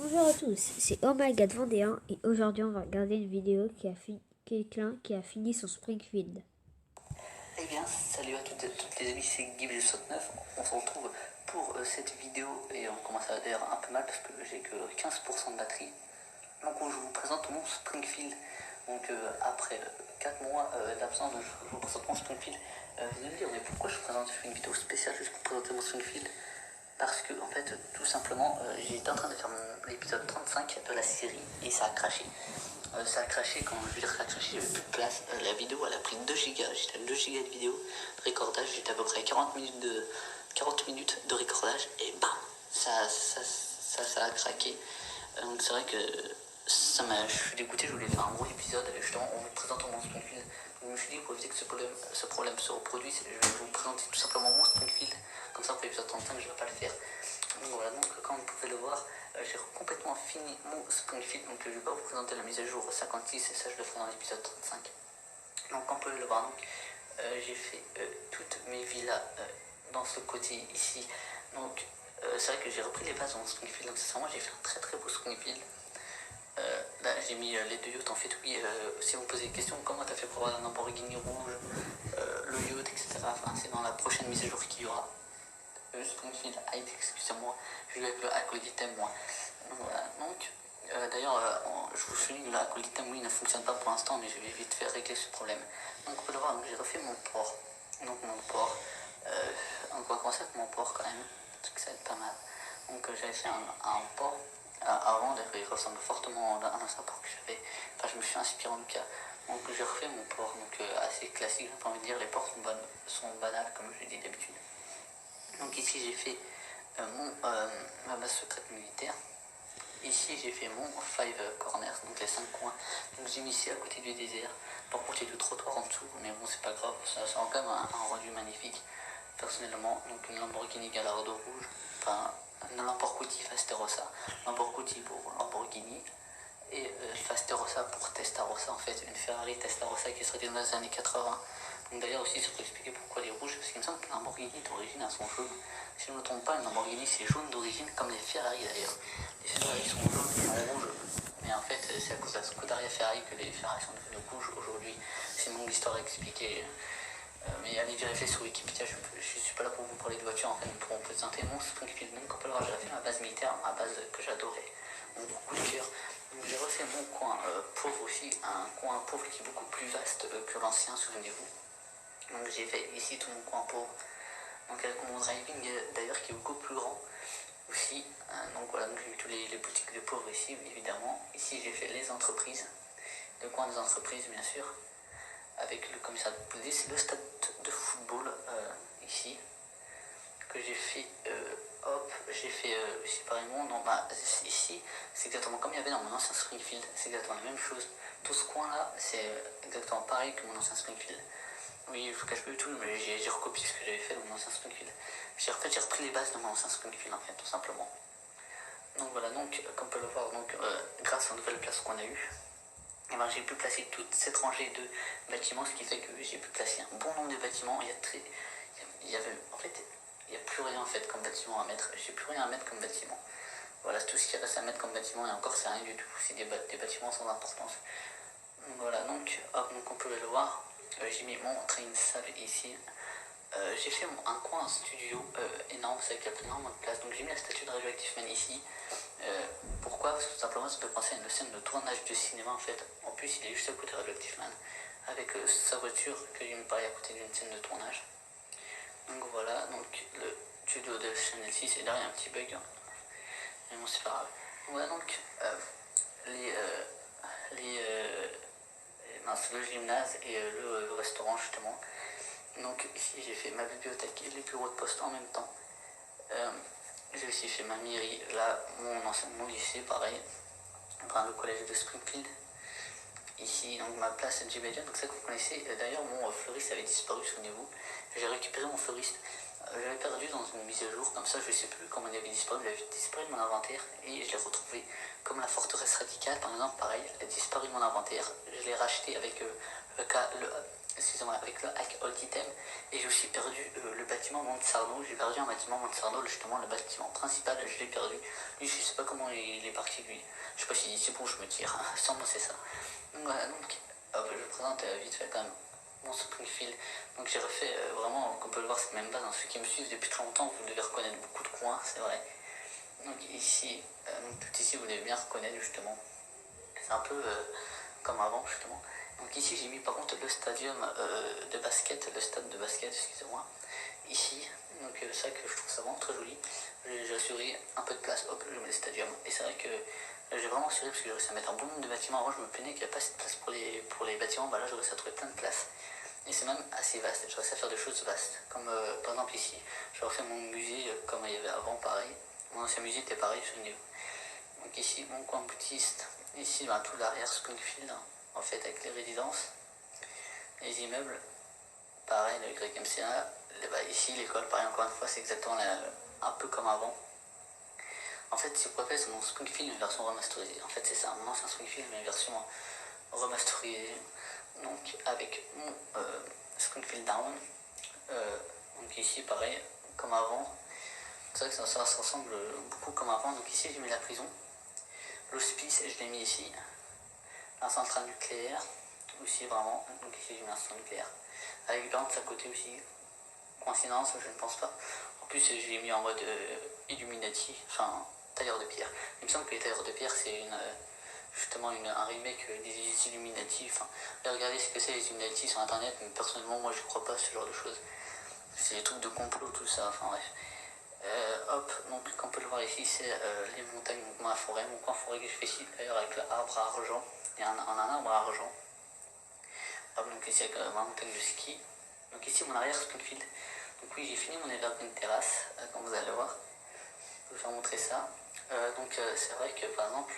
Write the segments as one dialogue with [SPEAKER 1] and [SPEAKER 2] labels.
[SPEAKER 1] Bonjour à tous, c'est Oh My God 21 et aujourd'hui on va regarder une vidéo quelqu'un qui a fini son Springfield.
[SPEAKER 2] Eh bien, salut à toutes les amis, c'est Guy69. On se retrouve pour cette vidéo et on commence à d'ailleurs un peu mal parce que j'ai que 15% de batterie. Donc je vous présente mon Springfield. Donc après 4 mois d'absence, je vous présente mon Springfield. Vous allez me dire, mais pourquoi je fais une vidéo spéciale juste pour présenter mon Springfield? Parce que en fait, tout simplement, j'étais en train de faire l'épisode 35 de la série et ça a craché. Ça a craché, quand je veux dire ça a craché, j'avais plus de place. La vidéo elle a pris 2 gigas, j'étais à 2 gigas de vidéo de recordage, j'étais à peu près à 40 minutes de recordage et bam, ça a craqué. Donc c'est vrai que je suis dégoûté, je voulais faire un gros épisode justement en vous présentant mon Springfield. Donc je me suis dit pour éviter que ce problème se reproduise, je vais vous présenter tout simplement mon Springfield. Comme ça pour l'épisode 35 je ne vais pas le faire. Donc voilà, donc comme vous pouvez le voir, j'ai complètement fini mon Springfield, donc je ne vais pas vous présenter la mise à jour 56, et ça je le ferai dans l'épisode 35. Donc comme vous pouvez le voir, j'ai fait toutes mes villas dans ce côté ici. Donc c'est vrai que j'ai repris les bases dans mon Springfield, donc sincèrement j'ai fait un très très beau Springfield. Là j'ai mis les deux yachts en fait, oui, si vous me posez des questions, comment tu as fait pour avoir un Lamborghini rouge, le yacht, etc. Enfin c'est dans la prochaine mise à jour qu'il y aura. Springfield Hyde, excusez-moi, je vais avec le Hack Item moi. Voilà, donc d'ailleurs je vous souligne que le Hack Item oui ne fonctionne pas pour l'instant, mais je vais vite faire régler ce problème. Donc on peut le voir, j'ai refait mon port. Donc mon port, on va commencer avec mon port quand même, parce que ça va être pas mal. Donc j'avais fait un port avant, il ressemble fortement à un ancien port que j'avais. Enfin je me suis inspiré en tout cas. Donc j'ai refait mon port, donc assez classique, j'ai pas envie de dire, les ports sont banales comme je l'ai dit d'habitude. Donc ici j'ai fait ma base secrète militaire. Ici j'ai fait mon 5 corners, donc les 5 coins. Donc j'ai mis ici à côté du désert. Par contre il y a du trottoir en dessous, mais bon c'est pas grave, ça rend quand même un rendu magnifique. Personnellement, donc une Lamborghini Gallardo rouge, enfin une Lamborghini Fasterosa, Lamborghini pour Lamborghini et Fasterosa pour Testarossa, en fait une Ferrari Testarossa qui serait dans les années 80. Donc d'ailleurs aussi ça peut expliquer pourquoi les rouges, parce qu'il me semble que les Lamborghini d'origine elles sont jaunes. Si je ne me trompe pas, une Lamborghini c'est jaune d'origine comme les Ferrari d'ailleurs. Les Ferrari sont jaunes et non rouges, mais en fait c'est à cause de la Scuderia Ferrari que les Ferrari sont devenus rouges aujourd'hui. C'est mon histoire à expliquer. Mais allez vérifier sur Wikipédia, je ne suis pas là pour vous parler de voiture, en fait, pour vous présenter mon Springfield. Donc on peut le voir, j'ai refait ma base militaire, ma base que j'adorais, mon coup de cœur. Donc j'ai refait mon coin pauvre aussi, un coin pauvre qui est beaucoup plus vaste que l'ancien, souvenez-vous. Donc j'ai fait ici tout mon coin pauvre, donc avec mon driving d'ailleurs qui est beaucoup plus grand aussi. Donc voilà, donc j'ai mis tous les boutiques de pauvres ici, évidemment. Ici j'ai fait les entreprises, le coin des entreprises bien sûr, avec le commissariat de police, le stade de football ici, que j'ai fait, j'ai fait séparément, ici, c'est exactement comme il y avait dans mon ancien Springfield, c'est exactement la même chose. Tout ce coin-là, c'est exactement pareil que mon ancien Springfield. Oui, je vous cache pas du tout, mais j'ai recopié ce que j'avais fait dans mon ancien Springfield. J'ai repris les bases de mon ancien Springfield, en fait, tout simplement. Donc voilà, donc, comme on peut le voir, donc, grâce aux nouvelles places qu'on a eues, et ben, j'ai pu placer toute cette rangée de bâtiments, ce qui fait que j'ai pu placer un bon nombre de bâtiments. Il y avait, en fait, il n'y a plus rien en fait comme bâtiment à mettre. J'ai plus rien à mettre comme bâtiment. Voilà, tout ce qui reste à mettre comme bâtiment, et encore c'est rien du tout. C'est des bâtiments sans importance. Donc voilà, donc, hop, donc on peut le voir. J'ai mis mon train salle ici. J'ai fait un coin, un studio énorme, c'est avec la plus énormément de place. Donc j'ai mis la statue de Radioactive Man ici. Pourquoi? Parce que tout simplement ça peut penser à une scène de tournage de cinéma en fait. En plus il est juste à côté de Radioactive Man, avec sa voiture que j'ai mis pareil à côté d'une scène de tournage. Donc voilà, donc le studio de Channel 6 et derrière un petit bug. Mais bon c'est pas grave. Voilà donc le gymnase et le restaurant justement. Donc ici j'ai fait ma bibliothèque et les bureaux de poste en même temps. J'ai aussi fait ma mairie, là mon lycée pareil, enfin le collège de Springfield. Ici donc ma place à J.B. donc ça que vous connaissez. D'ailleurs mon fleuriste avait disparu, souvenez-vous. J'ai récupéré mon fleuriste. J'avais perdu dans une mise à jour, comme ça je sais plus comment il avait disparu, il avait disparu de mon inventaire et je l'ai retrouvé. Comme la forteresse radicale par exemple, pareil, elle a disparu de mon inventaire. Je l'ai racheté avec excusez-moi, avec le hack Old Item, et j'ai aussi perdu le bâtiment Montsarno. J'ai perdu un bâtiment Montsarno, justement le bâtiment principal, je l'ai perdu. Lui, je sais pas comment il est parti, lui. Je sais pas si c'est bon, je me tire, sûrement c'est ça. Donc voilà, donc je vous présente vite fait quand même mon Springfield. Donc j'ai refait vraiment, comme on peut le voir, cette même base. Ceux qui me suivent depuis très longtemps, vous devez reconnaître beaucoup de coins, c'est vrai. Donc ici, tout ici, vous devez bien reconnaître justement. C'est un peu comme avant justement. Donc ici j'ai mis par contre le stadium de basket, le stade de basket, excusez-moi. Ici, donc c'est vrai que je trouve ça vraiment très joli. J'ai assuré un peu de place, hop, je mets le stadium. Et c'est vrai que j'ai vraiment assuré parce que j'ai réussi à mettre un bon nombre de bâtiments. Avant je me plaignais qu'il n'y avait pas assez de place pour les bâtiments, bah là j'ai réussi à trouver plein de place. Et c'est même assez vaste, j'ai réussi à faire des choses vastes. Comme par exemple ici, j'ai refait mon musée comme il y avait avant, pareil. Mon ancien musée était pareil sur une niveau. Donc ici mon coin boutiste, ici ben, tout l'arrière Springfield, en fait avec les résidences, les immeubles, pareil le YMCA, bah, ici l'école pareil encore une fois c'est exactement un peu comme avant. En fait si vous préférez c'est mon Springfield une version remasterisée, en fait c'est ça, mon ancien Springfield mais une version remasterisée, donc avec mon Springfield Down, donc ici pareil comme avant, c'est vrai que ça se ressemble beaucoup comme avant, donc ici j'ai mis la prison. L'hospice, je l'ai mis ici. La centrale nucléaire, aussi vraiment. Donc ici, j'ai mis un centrale nucléaire. Avec Burns à côté aussi. Coïncidence, je ne pense pas. En plus, j'ai mis en mode Illuminati, enfin, tailleur de pierre. Il me semble que les tailleurs de pierre, c'est justement un remake des Illuminati. Enfin, regardez ce que c'est les Illuminati sur internet, mais personnellement, moi, je ne crois pas à ce genre de choses. C'est des trucs de complot, tout ça, enfin bref. Hop, donc comme on peut le voir ici, c'est les montagnes, donc ma forêt, mon coin forêt que je fais ici d'ailleurs avec l'arbre à argent. Il y a un arbre à argent. Hop, donc ici avec ma montagne de ski. Donc ici mon arrière Springfield. Donc oui, j'ai fini mon Evergreen Terrace, comme vous allez voir. Je vais vous faire montrer ça. C'est vrai que par exemple,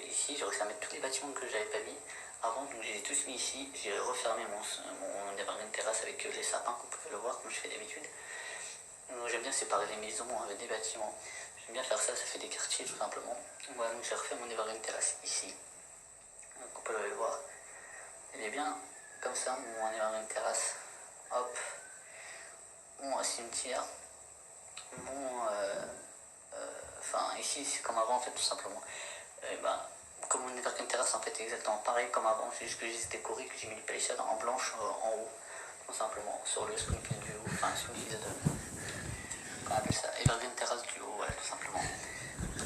[SPEAKER 2] ici j'ai réussi à mettre tous les bâtiments que j'avais pas mis avant, donc je les ai tous mis ici. J'ai refermé mon Evergreen Terrace avec les sapins, comme vous pouvez le voir, comme je fais d'habitude. J'aime bien séparer les maisons avec des bâtiments. J'aime bien faire ça, ça fait des quartiers tout simplement. Voilà, donc j'ai refait mon Evergreen Terrace ici. Donc on peut le voir. Il est bien comme ça, mon Evergreen Terrace. Hop. Mon cimetière. Mon... Enfin, ici c'est comme avant en fait tout simplement. Comme mon Evergreen Terrace en fait exactement pareil comme avant. C'est juste que j'ai décoré, que j'ai mis les palissades en blanche en haut. Tout simplement. Sur le Springfield du haut. Enfin, Springfield qu'on appelle ça, Evergreen Terrace du haut, voilà, tout simplement.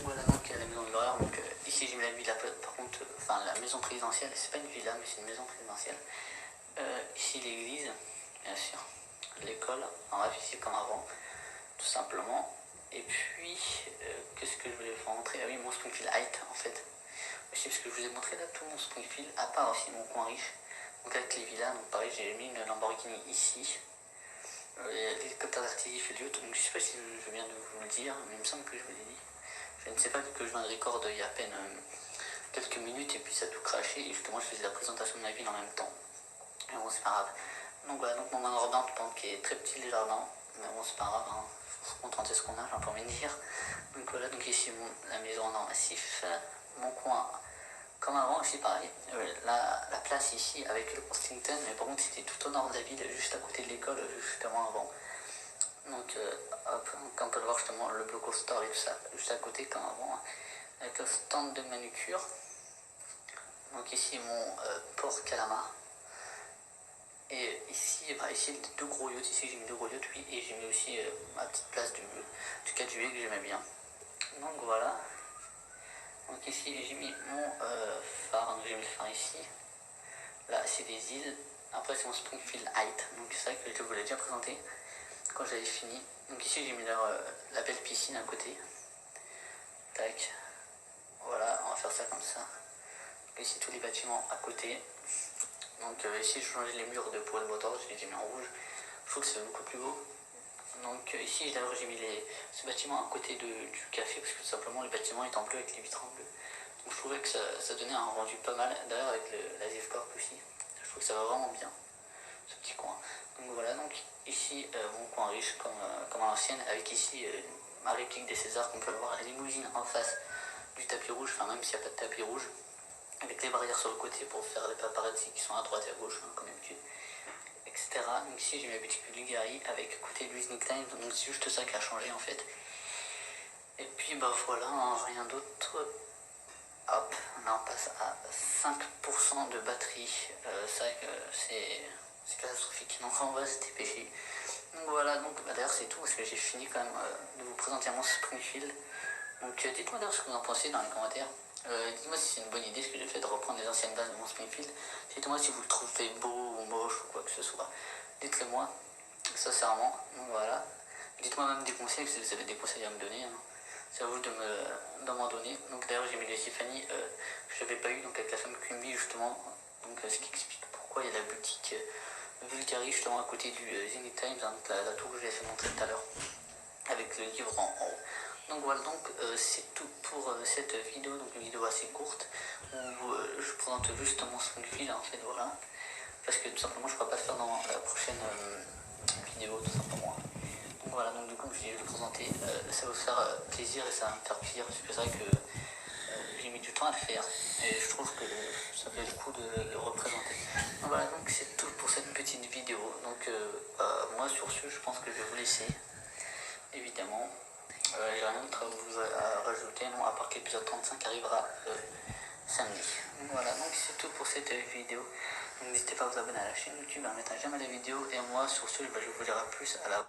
[SPEAKER 2] Voilà donc la maison de l'horreur. Donc ici j'ai mis la villa, par contre, enfin la maison présidentielle, c'est pas une villa mais c'est une maison présidentielle. Ici l'église, bien sûr, l'école, en bref ici comme avant, tout simplement. Et puis, qu'est-ce que je voulais vous montrer? Ah oui, mon Springfield Height en fait. Aussi parce que je vous ai montré là tout mon Springfield, à part aussi mon coin riche. Donc avec les villas, donc pareil j'ai mis une Lamborghini ici. L'hélicoptère d'artillerie fait lieu, donc je sais pas si je viens de vous le dire, mais il me semble que je vous l'ai dit. Je ne sais pas que je viens de record il y a à peine quelques minutes et puis ça a tout craché et justement je faisais la présentation de ma ville en même temps. Mais bon c'est pas grave. Donc voilà, donc mon jardin qui est très petit le jardin, mais bon c'est pas grave, hein. Faut se contenter de ce qu'on a, j'ai un peu envie de dire. Donc voilà, donc ici la maison en massif, mon coin comme avant aussi pareil, la place ici avec le Postington, mais par contre c'était tout au nord de la ville, juste à côté de l'école, justement avant. Donc hop, comme on peut le voir justement le bloc au store et tout ça, juste à côté comme avant, avec le stand de manucure. Donc ici mon port calamar. Et ici, ici deux gros yachts, ici j'ai mis deux gros yachts, oui, et j'ai mis aussi ma petite place du 4 juillet que j'aimais bien. Donc voilà. Donc ici j'ai mis mon phare, donc j'ai mis le phare ici. Là c'est des îles. Après c'est mon Springfield Height, donc c'est vrai que je vous l'ai déjà présenté quand j'avais fini. Donc ici j'ai mis la belle piscine à côté. Tac. Voilà, on va faire ça comme ça. Donc ici tous les bâtiments à côté. Donc ici je changeais les murs de pour le moteur, je les ai mis en rouge. Je trouve que c'est beaucoup plus beau. Donc ici d'ailleurs j'ai mis ce bâtiment à côté du café parce que tout simplement le bâtiment est en bleu avec les vitres en bleu. Donc je trouvais que ça donnait un rendu pas mal. D'ailleurs avec la Zifcorp aussi. Je trouve que ça va vraiment bien, ce petit coin. Donc voilà, donc ici mon coin riche comme à l'ancienne, avec ici ma réplique des Césars qu'on peut le voir, la limousine en face du tapis rouge, enfin même s'il n'y a pas de tapis rouge, avec les barrières sur le côté pour faire les paparazzi qui sont à droite et à gauche, hein, comme d'habitude. etc. Donc ici j'ai ma petite Bulgari avec côté Louis Nick Times, donc c'est juste ça qui a changé en fait. Et puis bah voilà, hein, rien d'autre. Hop, là on passe à 5% de batterie. C'est vrai que c'est catastrophique. Donc en vrai c'était péché. Donc voilà, donc bah, d'ailleurs c'est tout parce que j'ai fini quand même de vous présenter mon Springfield. Donc dites-moi d'ailleurs ce que vous en pensez dans les commentaires. Dites-moi si c'est une bonne idée ce que j'ai fait de reprendre les anciennes bases de mon Springfield. Dites-moi si vous le trouvez beau ou moche ou quoi que ce soit. Dites-le moi, sincèrement. Donc voilà. Dites-moi même des conseils si vous avez des conseils à me donner. Hein. C'est à vous de m'en donner. Donc d'ailleurs j'ai mis des Tiffany que je n'avais pas eu, donc avec la femme Quimby justement. Donc ce qui explique pourquoi il y a la boutique Vulgari justement à côté du Zenith Times, hein, donc la tour que je vous ai fait montrer tout à l'heure. Avec le livre en haut. Donc voilà, donc c'est tout pour cette vidéo, donc une vidéo assez courte où je présente juste mon Springfield en fait, voilà. Parce que tout simplement je ne pourrais pas le faire dans la prochaine vidéo tout simplement. Donc voilà, donc du coup je vais le présenter, ça va vous faire plaisir et ça va me faire plaisir parce que c'est vrai que j'ai mis du temps à le faire et je trouve que ça fait le coup de le représenter. Donc voilà, donc c'est tout pour cette petite vidéo. Donc moi sur ce je pense que je vais vous laisser. Évidemment, j'ai rien d'autre à rajouter, non, à part que l'épisode 35 arrivera samedi. Donc voilà, donc c'est tout pour cette vidéo. N'hésitez pas à vous abonner à la chaîne YouTube, à mettre un j'aime à la vidéo. Et moi, sur ce, je vous dirai plus à la